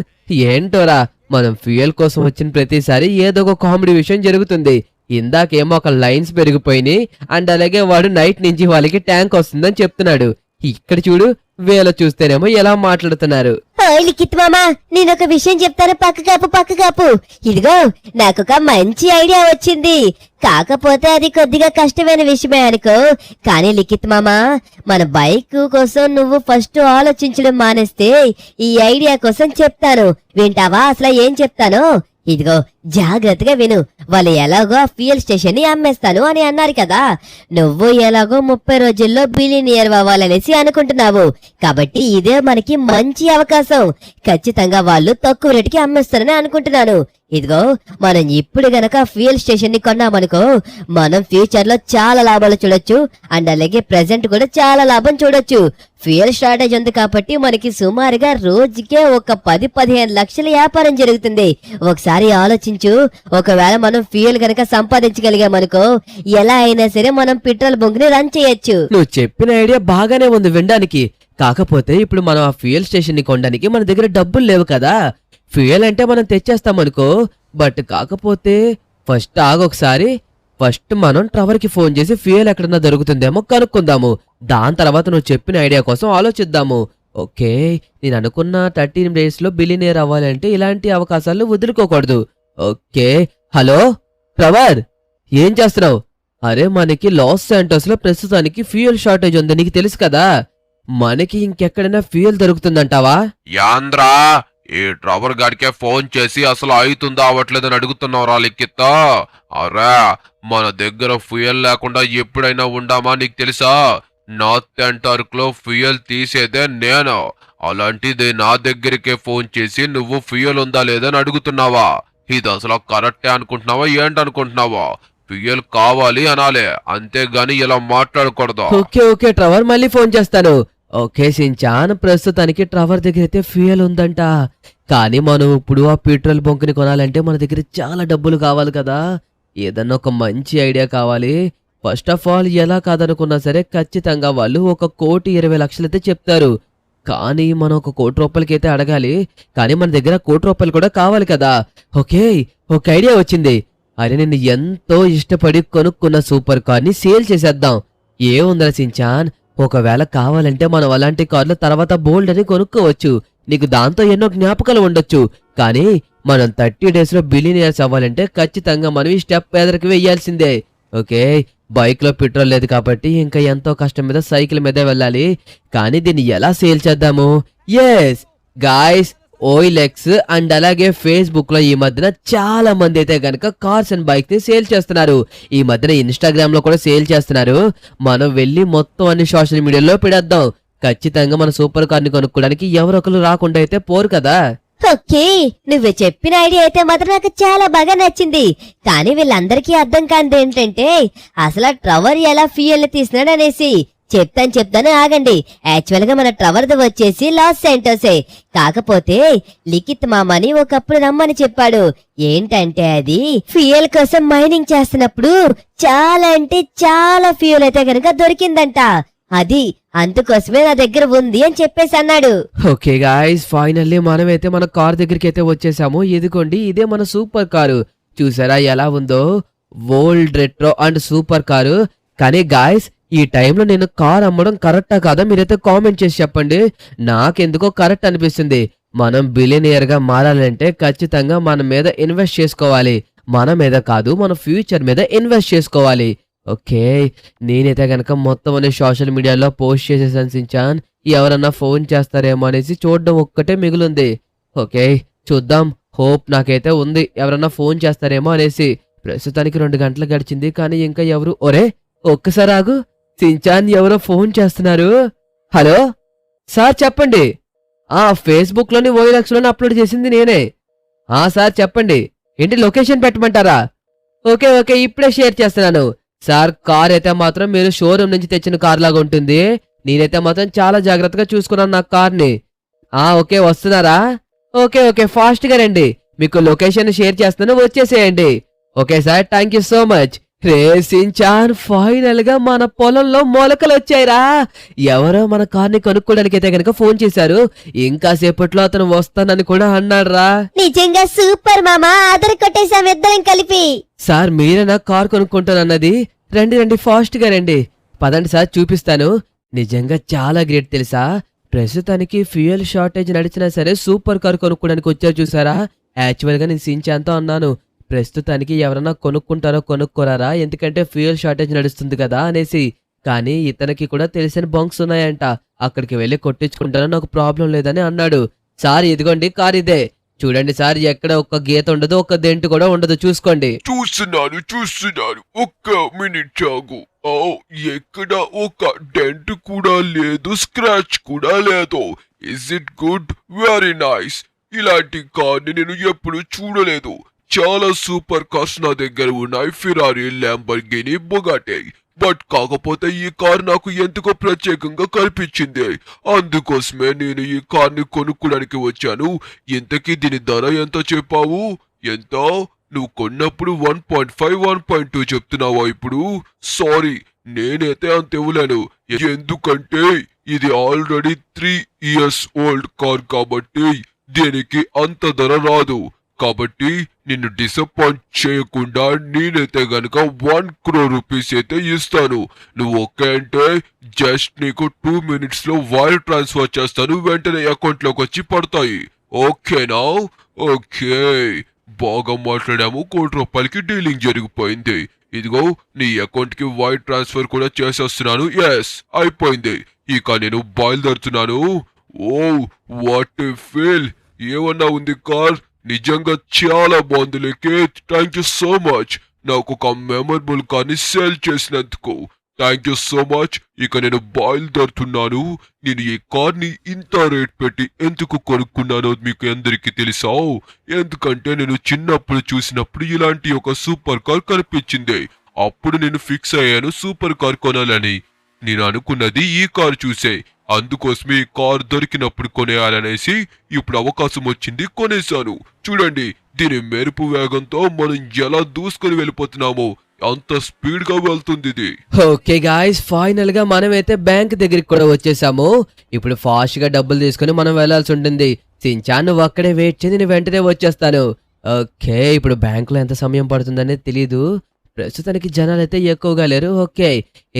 ఏంటోరా, మనం ఫ్యూయల్ కోసం వచ్చిన ప్రతిసారి ఏదో ఒక కామెడీ విషయం జరుగుతుంది. ఇందాకేమో ఒక లైన్స్ పెరిగిపోయినాయి, అండ్ అలాగే వాడు నైట్ నుంచి వాళ్ళకి ట్యాంక్ వస్తుందని చెప్తున్నాడు. ఇక్కడ చూడు, వీళ్ళ చూస్తేనేమో ఎలా మాట్లాడుతున్నారు. లిఖిత్ మామా, నేనొక విషయం చెప్తాను, పక్క కాపు. ఇదిగో, నాకొక మంచి ఐడియా వచ్చింది. కాకపోతే అది కొద్దిగా కష్టమైన విషయమే అనుకో. కానీ లిఖిత్ మామా, మన బైక్ కోసం నువ్వు ఫస్ట్ ఆలోచించడం మానేస్తే ఈ ఐడియా కోసం చెప్తాను. వింటావా అసలు ఏం చెప్తాను? ఇదిగో, జాగ్రత్తగా విను. వాళ్ళు ఎలాగో ఫ్యూయల్ స్టేషన్ ని అమ్మేస్తాను అని అన్నారు కదా. నువ్వు ఎలాగో 30 రోజుల్లో బిలియనియర్ అవ్వాలనేసి అనుకుంటున్నావు. కాబట్టి ఇదే మనకి మంచి అవకాశం. ఖచ్చితంగా వాళ్ళు తక్కువ రేటుకి అమ్మేస్తారని అనుకుంటున్నాను. ఇదిగో, మనం ఇప్పుడు గనక ఫ్యూయల్ స్టేషన్ ని కొన్నామనుకో, మనం ఫ్యూచర్ లో చాలా లాభాలు చూడొచ్చు. అండ్ అలాగే ప్రెసెంట్ కూడా చాలా లాభం చూడొచ్చు. ఫ్యూయల్ షార్టేజ్ ఉంది కాబట్టి మనకి సుమారుగా రోజుకే ఒక 10-15 లక్షల వ్యాపారం జరుగుతుంది. ఒకసారి ఆలోచించు, ఒకవేళ మనం ఫ్యూయల్ గనక సంపాదించగలిగామనుకో, ఎలా అయినా సరే మనం పెట్రోల్ బంక్ ని రన్ చేయొచ్చు. నువ్వు చెప్పిన ఐడియా బాగానే ఉంది వినడానికి. కాకపోతే ఇప్పుడు మనం ఆ ఫ్యూయల్ స్టేషన్ ని కొనడానికి మన దగ్గర డబ్బులు లేవు కదా. ఫ్యూయల్ అంటే మనం తెచ్చేస్తామనుకో, బట్ కాకపోతే ఫస్ట్ ఆగొకసారి. ఫస్ట్ మనం ట్రవర్ కి ఫోన్ చేసి ఫ్యూయల్ ఎక్కడన్నా దొరుకుతుందేమో కనుక్కుందాము. దాని తర్వాత నువ్వు చెప్పిన ఐడియా కోసం ఆలోచిద్దాము. ఓకే, నేను అనుకున్న 13 days లో బిలియనియర్ అవ్వాలంటే ఇలాంటి అవకాశాలు వదులుకోకూడదు. ఓకే, హలో ట్రవర్, ఏం చేస్తున్నావు? అరే, మనకి లాస్ శాంటోస్ లో ప్రస్తుతానికి ఫ్యూయల్ షార్టేజ్ ఉంది, నీకు తెలుసు కదా. మనకి ఇంకెక్కడైనా ఫ్యూయల్ దొరుకుతుందంటావా? యాంద్రా, ఈ డ్రైవర్ గాడికే ఫోన్ చేసి అసలు అవుతుందా అవ్వట్లేదని అడుగుతున్నావురా లిఖిత్? అరే, మన దగ్గర ఫ్యూయల్ లేకుండా ఎప్పుడైనా ఉండామా నీకు తెలుసా? నార్త్ అంటార్క్ లో ఫ్యూయల్ తీసేదే నేను. అలాంటిది నా దగ్గరికే ఫోన్ చేసి నువ్వు ఫ్యూయల్ ఉందా లేదని అడుగుతున్నావా? ఇది అసలు కరెక్టే అనుకుంటున్నావా ఏంటనుకుంటున్నావా? ఫ్యూయల్ కావాలి అనాలే, అంతేగాని ఇలా మాట్లాడకూడదు. ఓకే ఓకే ట్రవర్, మళ్ళీ ఫోన్ చేస్తాను. ఓకే సించాన్, ప్రస్తుతానికి ట్రవర్ దగ్గర అయితే ఫ్యూయల్ ఉందంట. కానీ మనం ఇప్పుడు ఆ పెట్రోల్ బంక్ని కొనాలంటే మన దగ్గర చాలా డబ్బులు కావాలి కదా. ఏదన్నా ఒక మంచి ఐడియా కావాలి. ఫస్ట్ ఆఫ్ ఆల్ ఎలా కాదనుకున్నా సరే ఖచ్చితంగా వాళ్ళు 1,20,00,000 అయితే చెప్తారు. కానీ మనం 1,00,00,000 రూపాయలకైతే అడగాలి. కానీ మన దగ్గర 1,00,00,000 రూపాయలు కూడా కావాలి కదా. ఓకే, ఒక ఐడియా వచ్చింది. అరే, నేను ఎంతో ఇష్టపడి కొనుక్కున్న సూపర్ కార్ని సేల్ చేసేద్దాం. ఏముందా సించాన్, ఒకవేళ కావాలంటే మనం అలాంటి కార్లు తర్వాత బోల్డ్ అని కొనుక్కోవచ్చు. నీకు దాంతో ఎన్నో జ్ఞాపకాలు ఉండొచ్చు. కానీ మనం 30 days లో బిలియనియర్స్ అవ్వాలంటే ఖచ్చితంగా మనం ఈ స్టెప్ ఎదరికి వెయ్యాల్సిందే. ఓకే, బైక్ లో పెట్రోల్ లేదు కాబట్టి ఇంకా ఎంతో కష్టం మీద సైకిల్ మీద వెళ్ళాలి. కానీ దీన్ని ఎలా సేల్ చేద్దాము? ఎస్ గాయ్స్, ఓయిలెక్స్ అండ్ అలాగే ఫేస్బుక్ లో ఈ మధ్యన చాలా మంది అయితే గనక కార్స్ అండ్ బైక్ ని సేల్ చేస్తున్నారు. ఈ మధ్యన ఇన్స్టాగ్రామ్ లో కూడా సేల్ చేస్తున్నారు. మనం వెళ్ళి మొత్తం అన్ని సోషల్ మీడియాలో పెడేద్దాం. ఖచ్చితంగా మన సూపర్ కార్ ని కొనుక్కోడానికి ఎవరొకరు రాకుండా అయితే పోరు కదా. ఓకే, నువ్వు చెప్పిన ఐడియా అయితే మాత్రం నాకు చాలా బాగా నచ్చింది. కానీ వీళ్ళందరికీ అర్థం కానిది ఏంటంటే అసలు ట్రవర్ ఎలా ఫ్యూయల్ తీసినాడు అనేసి. చెప్తాను ఆగండి. యాక్చువల్ గా మన ట్రవర్ది వచ్చేసి లాస్ సెంటోసే. కాకపోతే లిఖిత్ మామని ఒకప్పుడు రమ్మని చెప్పాడు. ఏంటంటే అది ఫ్యూయల్ కోసం మైనింగ్ చేస్తున్నప్పుడు చాలా అంటే చాలా ఫ్యూయల్ అయితే గనక దొరికిందంట. అది అందుకోసమే నా దగ్గర ఉంది అని చెప్పేసి అన్నాడు. ఓకే గాయ్స్, ఫైనల్లీ మనమైతే మన కార్ దగ్గరికి అయితే వచ్చేసాము. ఇదిగోండి, ఇదే మన సూపర్ కారు. చూసారా ఎలా ఉందో? Old retro and super car. కానీ గాయ్స్, ఈ టైంలో నేను కార్ అమ్మడం కరెక్టా కాదా మీరైతే కామెంట్ చేసి చెప్పండి. నాకెందుకో కరెక్ట్ అనిపిస్తుంది. మనం బిలియనియర్ గా మారాలంటే ఖచ్చితంగా మన మీద ఇన్వెస్ట్ చేసుకోవాలి. మన మీద కాదు, మన ఫ్యూచర్ మీద ఇన్వెస్ట్ చేసుకోవాలి. ఓకే, నేనైతే గనక మొత్తం అనే సోషల్ మీడియాలో పోస్ట్ చేసేసాను సించాన్. ఎవరన్నా ఫోన్ చేస్తారేమో అనేసి చూడడం ఒక్కటే మిగులుంది. ఓకే, చూద్దాం. హోప్ నాకైతే ఉంది ఎవరన్నా ఫోన్ చేస్తారేమో అనేసి. ప్రస్తుతానికి 2 గంటలు గడిచింది కానీ ఇంకా ఎవరు. ఒరే, ఒక్కసారి ఆగు సించాన్, ఎవరో ఫోన్ చేస్తున్నారు. హలో సార్, చెప్పండి. ఫేస్బుక్ లోని ఓయిలెక్స్ లోని అప్లోడ్ చేసింది నేనే. సార్ చెప్పండి, ఏంటి లొకేషన్ పెట్టమంటారా? ఓకే ఓకే, ఇప్పుడే షేర్ చేస్తున్నాను. సార్, కార్ అయితే మాత్రం మీరు షోరూమ్ నుంచి తెచ్చిన కార్ లాగా ఉంటుంది. నేనైతే మాత్రం చాలా జాగ్రత్తగా చూసుకున్నాను నా కార్ని. ఓకే, వస్తున్నారా? ఓకే ఓకే, ఫాస్ట్ గా రండి. మీకు లొకేషన్ షేర్ చేస్తాను, వచ్చేసేయండి. Okay sir, thank you so much. Ray Shinchan, final గా మన పొలంలో మొలకలు వచ్చాయిరా. ఎవరో మన కార్ని కొనుక్కోడానికి అయితే గనక ఫోన్ చేశారు. ఇంకా సేపట్లో అతను వస్తానని కూడా అన్నాడు రా. నిజంగా సూపర్ మామా, అదరు కొట్టేశాం ఇద్దరం కలిపి. సార్, మీరేనా కార్ కొనుక్కుంటానన్నది? రండి రండి, ఫాస్ట్ గా రండి. పదండి సార్, చూపిస్తాను. నిజంగా చాలా గ్రేట్ తెలుసా. ప్రస్తుతానికి ఫ్యూయల్ షార్టేజ్ నడిచినా సరే సూపర్ కార్ కొనుక్కోడానికి వచ్చారు చూసారా. యాక్చువల్ గా నేను సించాన్తో అన్నాను, ప్రస్తుతానికి ఎవరన్నా కొనుక్కుంటారో కొనుక్కోరారా, ఎందుకంటే ఫ్యూయల్ షార్టేజ్ నడుస్తుంది కదా అనేసి. కానీ ఇతనికి కూడా తెలిసిన బంక్స్ ఉన్నాయంట, అక్కడికి వెళ్ళి కొట్టించుకుంటానో నాకు ప్రాబ్లం లేదని అన్నాడు. సార్, ఇదిగోండి కార్ ఇదే. చూడండి సార్, ఎక్కడ ఒక్క గీత ఉండదు, ఒక్క దెంటు కూడా ఉండదు, చూసుకోండి. చూస్తున్నాను. ఒక్క మినిట్ ఆగు. ఎక్కడ ఒక డెంట్ కూడా లేదు, స్క్రాచ్ కూడా లేదు. Is it good? Very nice. ఇలాంటి కార్ని నేను ఎప్పుడు చూడలేదు. చాలా సూపర్ కార్స్ నా దగ్గర ఉన్నాయి, ఫెరారీ, ల్యాంబోర్గిని, బుగాటి. బట్ కాకపోతే ఈ కార్ నాకు ఎందుకో ప్రత్యేకంగా కనిపించింది. అందుకోసమే నేను ఈ కార్ని కొనుక్కోడానికి వచ్చాను. ఇంతకీ దీని ధర ఎంత చెప్పావు? ఎంత? నువ్వు కొన్నప్పుడు 1.5, 1.2 చెప్తున్నావా ఇప్పుడు? సారీ, నేనైతే అంత ఇవ్వలేను. ఎందుకంటే ఇది ఆల్రెడీ 3 years ఓల్డ్ కార్ కాబట్టి దీనికి అంత ధర రాదు. కాబట్టి నిన్ను డిసప్పాయింట్ చేయకుండా నేనైతే గనక 1 crore rupees అయితే ఇస్తాను. నువ్వు ఓకే అంటే జస్ట్ నీకు 2 minutes లో వైర్ ట్రాన్స్ఫర్ చేస్తాను, వెంటనే అకౌంట్ లోకి వచ్చి పడతాయి. ఓకేనా? ఓకే, బాగా మాట్లాడాము. 1 crore రూపాయలకి డీలింగ్ జరిగిపోయింది. ఇదిగో నీ అకౌంట్ కి వైర్ ట్రాన్స్ఫర్ కూడా చేసేస్తున్నాను. ఎస్, అయిపోయింది. ఇక నేను బయలుదేరుతున్నాను. Oh what a feel. ఏమన్నా ఉంది కార్? నిజంగా చాలా బాగుంది. థ్యాంక్ యూ సో మచ్ నాకు ఒక మెమరబుల్ కార్ని సేల్ చేసినందుకు. Thank you so much. ఇక నేను బయలుదేరుతున్నాను. నేను ఈ కార్ని ఇంత రేట్ పెట్టి ఎందుకు కొనుక్కున్నానో మీకు అందరికీ తెలుసా? ఎందుకంటే నేను చిన్నప్పుడు చూసినప్పుడు ఇలాంటి ఒక సూపర్ కార్ కనిపించింది. అప్పుడు నేను ఫిక్స్ అయ్యాను సూపర్ కార్ కొనాలని. నేను అనుకున్నది ఈ కార్ చూసే. అందుకోసమే ఈ కార్ దొరికినప్పుడు కొనేయాలనేసి ఇప్పుడు అవకాశం వచ్చింది, కొనేశాను. చూడండి దీని మెరుపు వేగంతో మనం ఎలా దూసుకొని వెళ్ళిపోతున్నామో అంత స్పీడ్ గా వెళ్తుంది ఇది. ఓకే గాయ్స్, ఫైనల్ గా మనమైతే బ్యాంక్ దగ్గరికి కూడా వచ్చేసాము. ఇప్పుడు ఫాస్ట్ గా డబ్బులు తీసుకుని మనం వెళ్లాల్సి ఉంటుంది. సించాన్ నువ్వు అక్కడే వెయిట్ చేసి నేను వెంటనే వచ్చేస్తాను. ఓకే, ఇప్పుడు బ్యాంక్ లో ఎంత సమయం పడుతుందనేది తెలీదు. ప్రస్తుతానికి జనాలు అయితే ఎక్కువగా లేరు. ఓకే,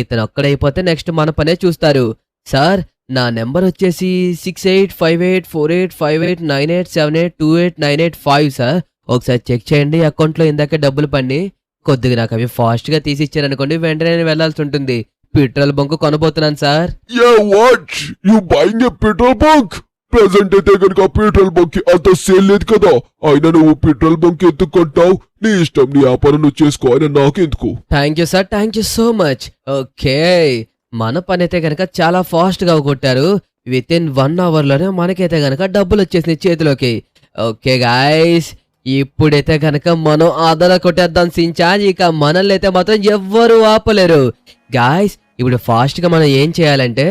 ఇతను ఒక్కడైపోతే నెక్స్ట్ మన పనే చూస్తారు. సార్, నా నెంబర్ వచ్చేసి 68584858987828 సార్. ఒకసారి చెక్ చేయండి, అకౌంట్ లో ఇందాక డబ్బులు పడి కొద్దిగా నాకు అవి ఫాస్ట్ గా తీసి ఇచ్చారనుకోండి, వెంటనే నేను వెళ్లాల్సి ఉంటుంది. పెట్రోల్ బంక్ కొనబోతున్నాను sir. What you buying a petrol bunk? Present అయితే కనుక పెట్రోల్ బంక్ కి అంత సేల్ లేదు కదా. అయినా నువ్వు పెట్రోల్ బంక్ ఎందుకు కొంటావు? నీ ఇష్టం, నీ వ్యాపారం నువ్వు చేసుకో, అయినా నాకెందుకు. Thank you sir, thank you so much. Okay, మన పని అయితే గనక చాలా ఫాస్ట్ గా కొట్టారు. విత్ ఇన్ 1 hour లోనే మనకైతే గనక డబ్బులు వచ్చేసినాయి చేతిలోకి. ఓకే గాయస్, ఇప్పుడైతే గనక మనం ఆదర కొట్టేద్దాం సించాన్. ఇక మనల్ని అయితే మాత్రం ఎవ్వరూ ఆపలేరు. గాయస్, ఇప్పుడు ఫాస్ట్ గా మనం ఏం చేయాలంటే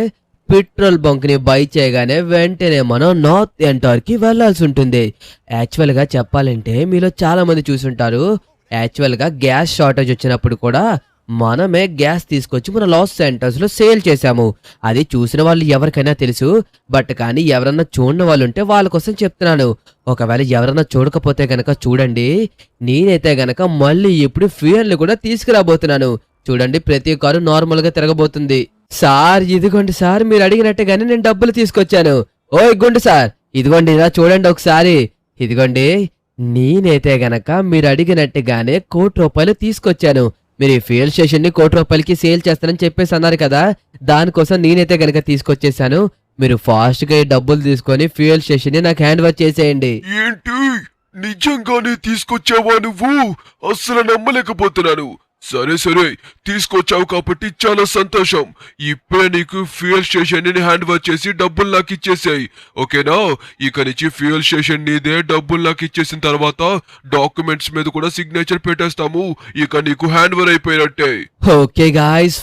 పెట్రోల్ బంక్ ని బై చేయగానే వెంటనే మనం నార్త్ ఎంటార్ కి వెళ్లాల్సి ఉంటుంది. యాక్చువల్ గా చెప్పాలంటే మీలో చాలా మంది చూసుంటారు, యాక్చువల్ గా గ్యాస్ షార్టేజ్ వచ్చినప్పుడు కూడా మనమే గ్యాస్ తీసుకొచ్చి మన లాస్ సెంటర్స్ లో సేల్ చేశాము. అది చూసిన వాళ్ళు ఎవరికైనా తెలుసు. బట్ కానీ ఎవరన్నా చూడని వాళ్ళు ఉంటే వాళ్ళ కోసం చెప్తున్నాను. ఒకవేళ ఎవరన్నా చూడకపోతే గనక చూడండి, నేనైతే గనక మళ్ళీ ఇప్పుడు ఫ్యూయల్ కూడా తీసుకురాబోతున్నాను. చూడండి, ప్రతి కారు నార్మల్ గా తిరగబోతుంది. సార్, ఇదిగోండి సార్, మీరు అడిగినట్టుగానే నేను డబ్బులు తీసుకొచ్చాను. ఓయ్ గుండు సార్, ఇదిగోండి ఇలా చూడండి ఒకసారి. ఇదిగోండి, నేనైతే గనక మీరు అడిగినట్టుగానే ₹1,00,00,000 తీసుకొచ్చాను. మీరు ఈ ఫ్యూయల్ స్టేషన్ ని ₹1,00,00,000కి సేల్ చేస్తానని చెప్పేసి అన్నారు కదా, దానికోసం నేనైతే గనక తీసుకొచ్చేసాను. మీరు ఫాస్ట్ గా ఈ డబ్బులు తీసుకొని ఫ్యూయల్ స్టేషన్ ని నాకు హ్యాండ్ ఓవర్ చేసేయండి. ఏంటి, నిజంగానే తీసుకొచ్చావా నువ్వు? అస్సలు నమ్మలేకపోతున్నాను. సరే సరే, తీసుకొచ్చావు కాబట్టి చాలా సంతోషం. ఇప్పుడే నీకు ఫ్యూయల్ స్టేషన్ ని హ్యాండ్ ఓవర్ చేసి డబ్బులు నాకు ఇచ్చేసాయి, ఓకేనా? ఇక నుంచి ఫ్యూయల్ స్టేషన్ నీదే. డబ్బులు నాకు ఇచ్చేసిన తర్వాత డాక్యుమెంట్స్ మీద కూడా సిగ్నేచర్ పెట్టేస్తాము. ఇక నీకు హ్యాండ్ ఓవర్ అయిపోయినట్టే. ఓకే గాయ్స్,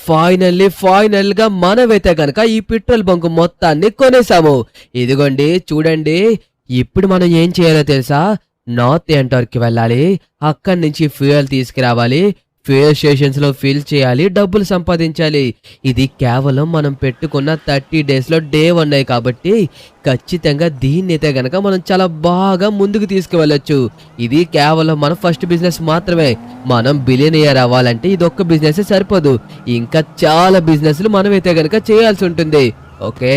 ఫైనల్ గా మనమైతే గనక ఈ పెట్రోల్ బంక్ మొత్తాన్ని కొనేసాము. ఇదిగోండి చూడండి, ఇప్పుడు మనం ఏం చేయాలో తెలుసా? నార్త్ ఎంటార్ కి వెళ్ళాలి, అక్కడి నుంచి ఫ్యూయల్ తీసుకురావాలి, ఫ్యూయల్ స్టేషన్స్ లో ఫిల్ చేయాలి, డబ్బులు సంపాదించాలి. ఇది కేవలం మనం పెట్టుకున్న 30 days లో డే 1 కాబట్టి ఖచ్చితంగా దీన్నైతే గనక మనం చాలా బాగా ముందుకు తీసుకువెళ్ళొచ్చు. ఇది కేవలం మన ఫస్ట్ బిజినెస్ మాత్రమే. మనం బిలియనియర్ అవ్వాలంటే ఇది ఒక్క బిజినెస్ సరిపోదు, ఇంకా చాలా బిజినెస్లు మనమైతే గనక చేయాల్సి ఉంటుంది. ఓకే,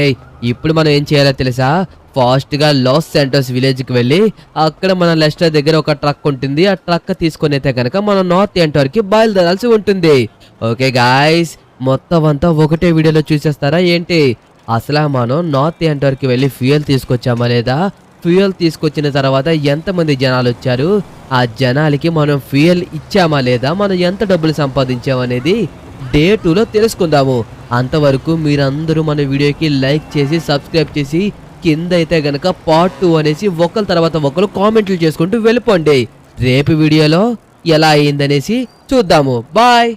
ఇప్పుడు మనం ఏం చేయాలో తెలుసా? ఫాస్ట్ గా లాస్ సెంటర్స్ విలేజ్ కి వెళ్ళి అక్కడ మన లెస్టర్ దగ్గర ఒక ట్రక్ ఉంటుంది. ఆ ట్రక్ తీసుకొని అయితే కనుక మనం నార్త్ ఎంటార్ కి బయలుదేరాల్సి ఉంటుంది. ఓకే గాయస్, మొత్తం అంతా ఒకటే వీడియోలో చూసేస్తారా ఏంటి? అసలు మనం నార్త్ ఎంటార్ కి వెళ్ళి ఫ్యూయల్ తీసుకొచ్చామా లేదా, ఫ్యూయల్ తీసుకొచ్చిన తర్వాత ఎంతమంది జనాలు వచ్చారు, ఆ జనాలకి మనం ఫ్యూయల్ ఇచ్చామా లేదా, మనం ఎంత డబ్బులు సంపాదించామనేది డే 2లో తెలుసుకుందాము. అంతవరకు మీరందరూ మన వీడియోకి లైక్ చేసి సబ్స్క్రైబ్ చేసి కింద అయితే గనక పార్ట్ 2 అనేసి ఒకరి తర్వాత ఒకరు కామెంట్లు చేసుకుంటూ వెళ్ళిపోండి. రేపు వీడియోలో ఎలా అయిందనేసి చూద్దాము. బాయ్.